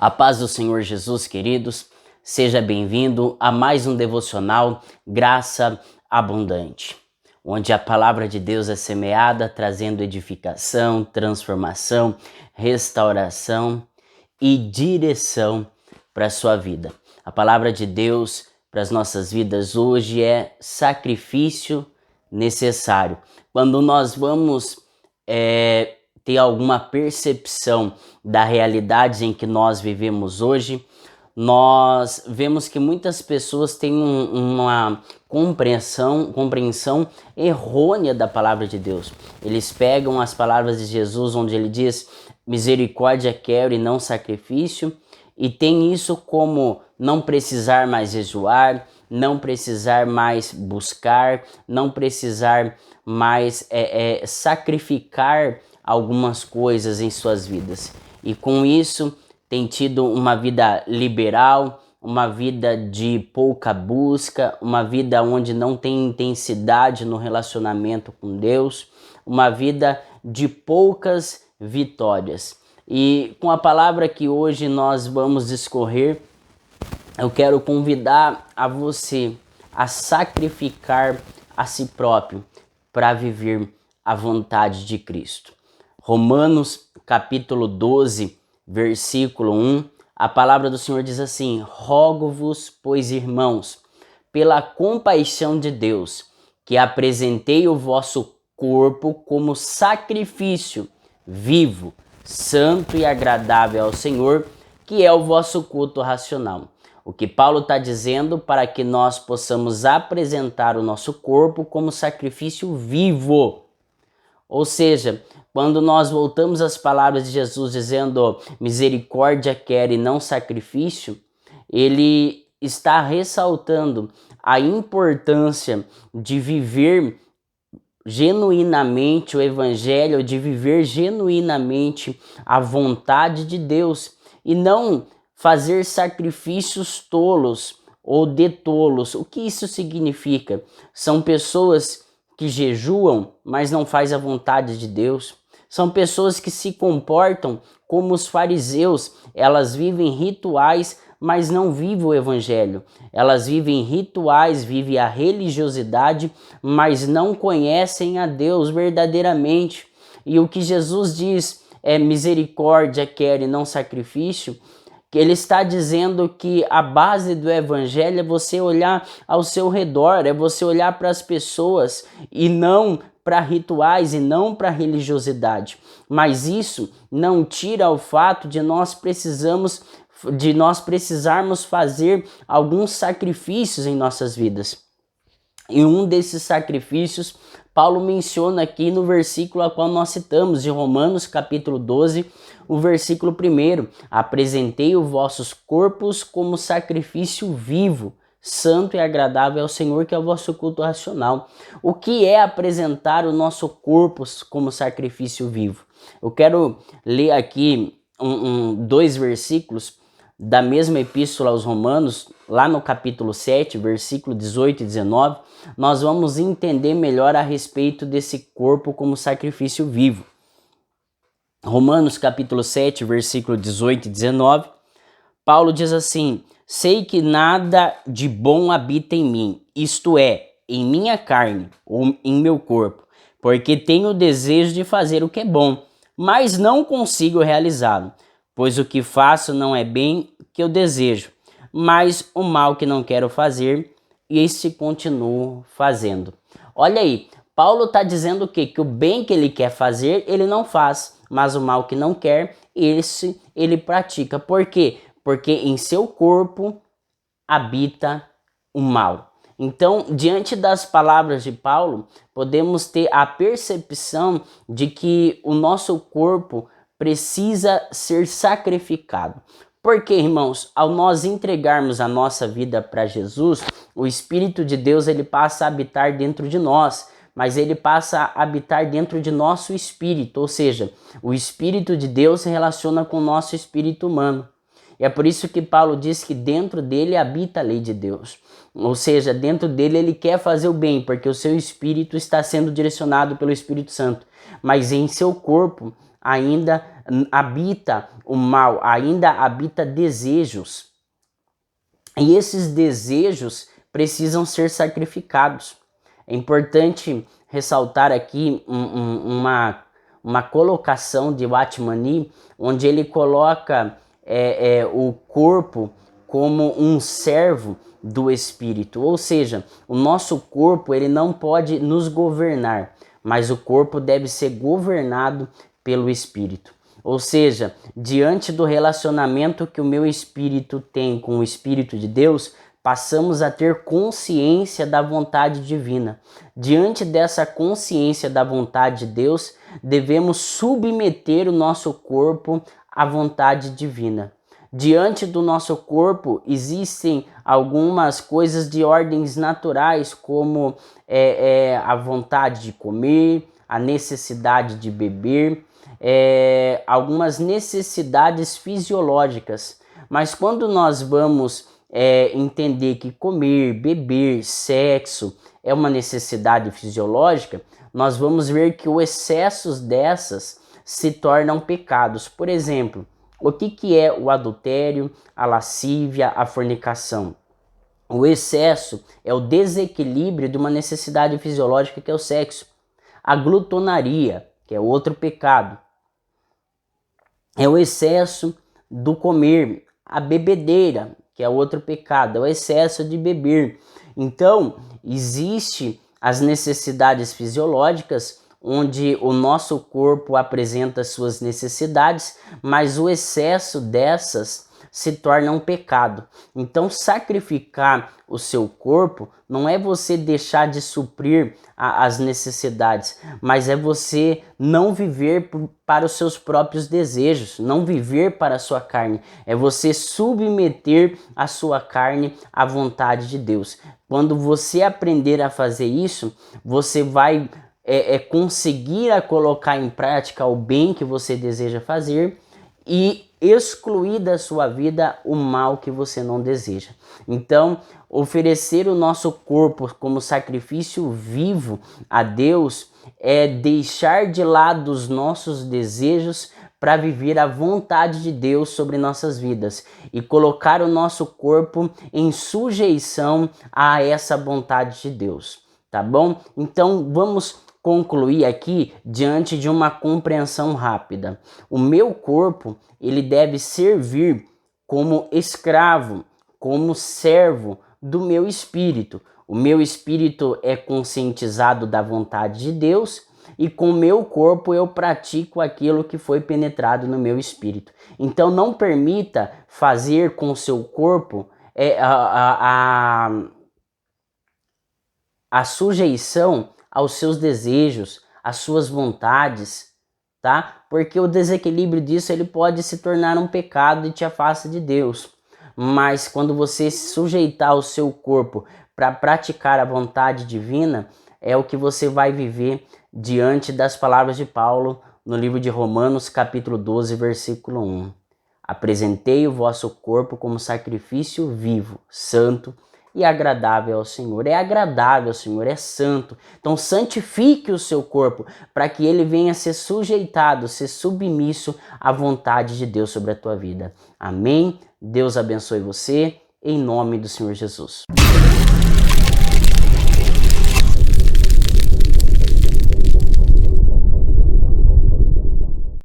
A paz do Senhor Jesus, queridos, seja bem-vindo a mais um devocional Graça Abundante, onde a palavra de Deus é semeada, trazendo edificação, transformação, restauração e direção para a sua vida. A palavra de Deus para as nossas vidas hoje é sacrifício necessário. Quando nós vamos ter alguma percepção da realidade em que nós vivemos hoje, nós vemos que muitas pessoas têm uma compreensão errônea da palavra de Deus. Eles pegam as palavras de Jesus, onde ele diz: misericórdia quero e não sacrifício, e tem isso como não precisar mais jejuar, não precisar mais buscar, não precisar mais sacrificar algumas coisas em suas vidas. E com isso tem tido uma vida liberal, uma vida de pouca busca, uma vida onde não tem intensidade no relacionamento com Deus, uma vida de poucas vitórias. E com a palavra que hoje nós vamos discorrer, eu quero convidar a você a sacrificar a si próprio para viver a vontade de Cristo. Romanos capítulo 12, versículo 1, a palavra do Senhor diz assim: rogo-vos, pois, irmãos, pela compaixão de Deus, que apresentei o vosso corpo como sacrifício vivo, santo e agradável ao Senhor, que é o vosso culto racional. O que Paulo está dizendo para que nós possamos apresentar o nosso corpo como sacrifício vivo. Ou seja, quando nós voltamos às palavras de Jesus dizendo misericórdia quero e não sacrifício, ele está ressaltando a importância de viver genuinamente o evangelho, de viver genuinamente a vontade de Deus e não fazer sacrifícios tolos ou de tolos. O que isso significa? São pessoas que jejuam, mas não faz a vontade de Deus. São pessoas que se comportam como os fariseus. Elas vivem rituais, mas não vivem o evangelho. Elas vivem rituais, vivem a religiosidade, mas não conhecem a Deus verdadeiramente. E o que Jesus diz é misericórdia quero e não sacrifício, que ele está dizendo que a base do evangelho é você olhar ao seu redor, é você olhar para as pessoas e não para rituais e não para religiosidade. Mas isso não tira o fato de nós precisarmos fazer alguns sacrifícios em nossas vidas. E um desses sacrifícios Paulo menciona aqui no versículo a qual nós citamos, de Romanos capítulo 12, o versículo 1. Apresentei os vossos corpos como sacrifício vivo, santo e agradável ao Senhor, que é o vosso culto racional. O que é apresentar o nosso corpo como sacrifício vivo? Eu quero ler aqui dois versículos da mesma epístola aos Romanos, lá no capítulo 7, versículo 18 e 19, nós vamos entender melhor a respeito desse corpo como sacrifício vivo. Romanos capítulo 7, versículo 18 e 19, Paulo diz assim: sei que nada de bom habita em mim, isto é, em minha carne ou em meu corpo, porque tenho o desejo de fazer o que é bom, mas não consigo realizá-lo. Pois o que faço não é bem que eu desejo, mas o mal que não quero fazer, esse continuo fazendo. Olha aí, Paulo está dizendo o quê? Que o bem que ele quer fazer, ele não faz, mas o mal que não quer, esse ele pratica. Por quê? Porque em seu corpo habita o mal. Então, diante das palavras de Paulo, podemos ter a percepção de que o nosso corpo precisa ser sacrificado. Porque, irmãos, ao nós entregarmos a nossa vida para Jesus, o Espírito de Deus ele passa a habitar dentro de nós, mas ele passa a habitar dentro de nosso espírito, ou seja, o Espírito de Deus se relaciona com o nosso espírito humano. E é por isso que Paulo diz que dentro dele habita a lei de Deus. Ou seja, dentro dele ele quer fazer o bem, porque o seu espírito está sendo direcionado pelo Espírito Santo. Mas em seu corpo ainda habita o mal ainda habita desejos. E esses desejos precisam ser sacrificados. É importante ressaltar aqui uma colocação de Watmani, onde ele coloca o corpo como um servo do espírito, ou seja, o nosso corpo ele não pode nos governar, mas o corpo deve ser governado pelo espírito. Ou seja, diante do relacionamento que o meu espírito tem com o Espírito de Deus, passamos a ter consciência da vontade divina. Diante dessa consciência da vontade de Deus, devemos submeter o nosso corpo à vontade divina. Diante do nosso corpo existem algumas coisas de ordens naturais, como a vontade de comer, a necessidade de beber, algumas necessidades fisiológicas. Mas quando nós vamos entender que comer, beber, sexo é uma necessidade fisiológica, nós vamos ver que o excesso dessas se tornam pecados. Por exemplo, o que é o adultério, a lascívia, a fornicação? O excesso é o desequilíbrio de uma necessidade fisiológica que é o sexo. A glutonaria, que é outro pecado, é o excesso do comer. A bebedeira, que é outro pecado, é o excesso de beber. Então, existe as necessidades fisiológicas, onde o nosso corpo apresenta suas necessidades, mas o excesso dessas se torna um pecado. Então, sacrificar o seu corpo não é você deixar de suprir as necessidades, mas é você não viver para os seus próprios desejos, não viver para a sua carne. É você submeter a sua carne à vontade de Deus. Quando você aprender a fazer isso, você vai conseguir colocar em prática o bem que você deseja fazer e excluir da sua vida o mal que você não deseja. Então, oferecer o nosso corpo como sacrifício vivo a Deus é deixar de lado os nossos desejos para viver a vontade de Deus sobre nossas vidas e colocar o nosso corpo em sujeição a essa vontade de Deus, tá bom? Então, vamos concluir aqui diante de uma compreensão rápida. O meu corpo, ele deve servir como escravo, como servo do meu espírito. O meu espírito é conscientizado da vontade de Deus e com o meu corpo eu pratico aquilo que foi penetrado no meu espírito. Então não permita fazer com o seu corpo a sujeição aos seus desejos, às suas vontades, tá? Porque o desequilíbrio disso ele pode se tornar um pecado e te afasta de Deus. Mas quando você se sujeitar o seu corpo para praticar a vontade divina, é o que você vai viver diante das palavras de Paulo no livro de Romanos, capítulo 12, versículo 1. Apresentei o vosso corpo como sacrifício vivo, santo e agradável ao Senhor. É agradável ao Senhor, é santo. Então santifique o seu corpo para que ele venha a ser sujeitado, ser submisso à vontade de Deus sobre a tua vida. Amém? Deus abençoe você, em nome do Senhor Jesus.